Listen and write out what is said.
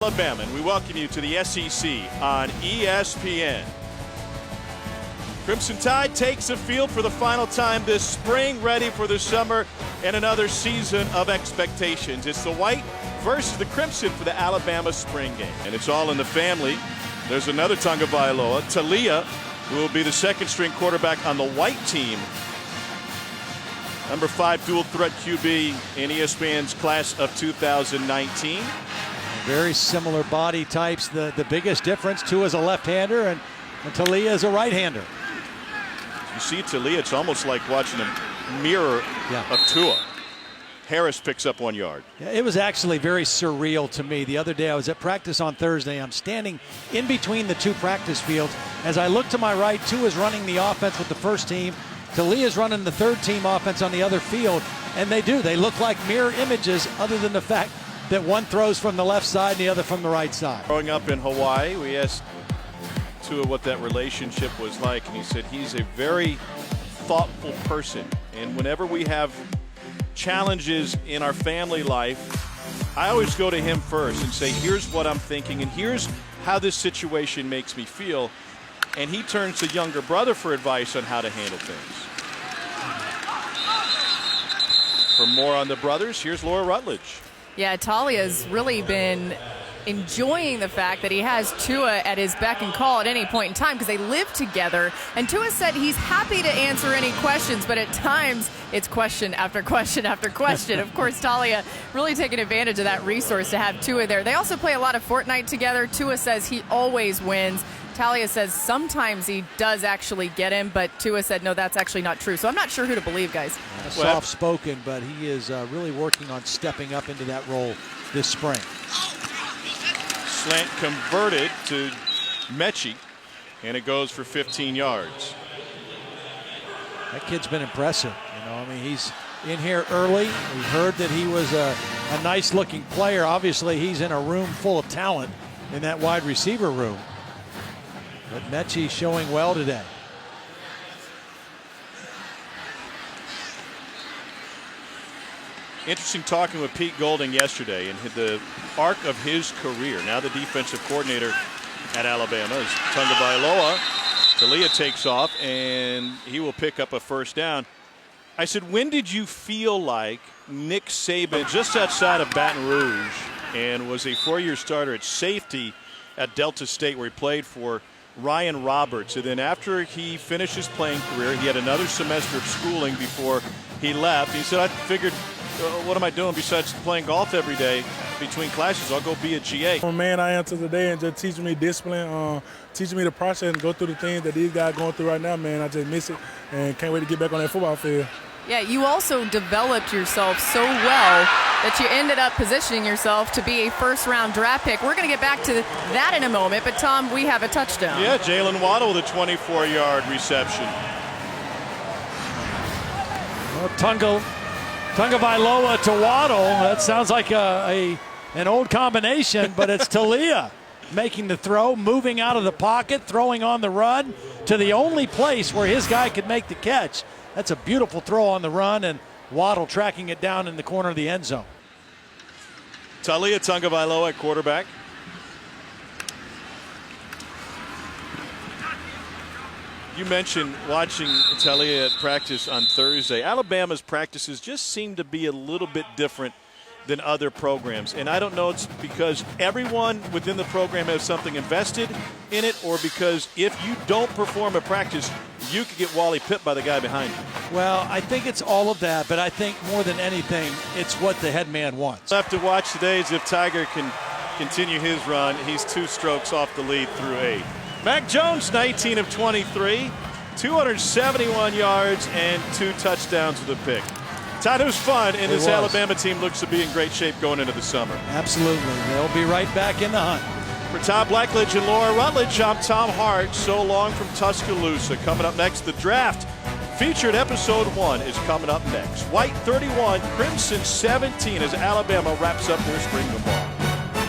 Alabama, and we welcome you to the SEC on ESPN. Crimson Tide takes the field for the final time this spring, ready for the summer and another season of expectations. It's the white versus the crimson for the Alabama spring game, and it's all in the family. There's another Tagovailoa, Taulia, who will be the second-string quarterback on the white team. Number 5 dual-threat QB in ESPN's class of 2019. Very similar body types. The biggest difference, Tua is a left-hander and Taulia is a right-hander. You see Taulia, it's almost like watching a mirror of Tua. Harris picks up 1 yard. Yeah, it was actually very surreal to me. The other day I was at practice on Thursday. I'm standing in between the two practice fields. As I look to my right, Tua is running the offense with the first team. Taulia is running the third team offense on the other field. And they look like mirror images, other than the fact that one throws from the left side and the other from the right side. Growing up in Hawaii, we asked Tua what that relationship was like, and he said he's a very thoughtful person. And whenever we have challenges in our family life, I always go to him first and say, here's what I'm thinking, and here's how this situation makes me feel. And he turns to younger brother for advice on how to handle things. For more on the brothers, here's Laura Rutledge. Yeah, Taulia's really been enjoying the fact that he has Tua at his beck and call at any point in time because they live together. And Tua said he's happy to answer any questions, but at times it's question after question after question. Of course, Taulia really taking advantage of that resource to have Tua there. They also play a lot of Fortnite together. Tua says he always wins. Taulia says sometimes he does actually get him, but Tua said, no, that's actually not true. So I'm not sure who to believe, guys. Soft-spoken, but he is really working on stepping up into that role this spring. Slant converted to Mechie, and it goes for 15 yards. That kid's been impressive. I mean, he's in here early. We heard that he was a nice-looking player. Obviously, he's in a room full of talent in that wide receiver room. But Mechie showing well today. Interesting talking with Pete Golding yesterday and the arc of his career. Now the defensive coordinator at Alabama is Tagovailoa. Taulia takes off and he will pick up a first down. I said, when did you feel like Nick Saban just outside of Baton Rouge and was a 4-year starter at safety at Delta State where he played for Ryan Roberts, and then after he finished his playing career, he had another semester of schooling before he left. He said, I figured, what am I doing besides playing golf every day between classes? I'll go be a GA. Man, I am to the day and just teaching me discipline, teaching me the process and go through the things that these guys are going through right now, man. I just miss it and can't wait to get back on that football field. Yeah, you also developed yourself so well that you ended up positioning yourself to be a first-round draft pick. We're going to get back to that in a moment, but Tom, we have a touchdown. Yeah, Jalen Waddle with a 24-yard reception. Well, Tagovailoa to Waddle. That sounds like an old combination, but it's Taulia making the throw, moving out of the pocket, throwing on the run to the only place where his guy could make the catch. That's a beautiful throw on the run, and Waddle tracking it down in the corner of the end zone. Taulia Tagovailoa at quarterback. You mentioned watching Taulia at practice on Thursday. Alabama's practices just seem to be a little bit different than other programs. And I don't know it's because everyone within the program has something invested in it or because if you don't perform at practice, you could get Wally pipped by the guy behind you. Well, I think it's all of that, but I think more than anything, it's what the head man wants. We'll have to watch today as if Tiger can continue his run. He's 2 strokes off the lead through 8. Mac Jones, 19 of 23, 271 yards and 2 touchdowns with a pick. Todd, it was fun, and this Alabama team looks to be in great shape going into the summer. Absolutely. They'll be right back in the hunt. For Todd Blackledge and Laura Rutledge, I'm Tom Hart. So long from Tuscaloosa. Coming up next, the draft. Featured episode 1 is coming up next. White 31, Crimson 17 as Alabama wraps up their spring football.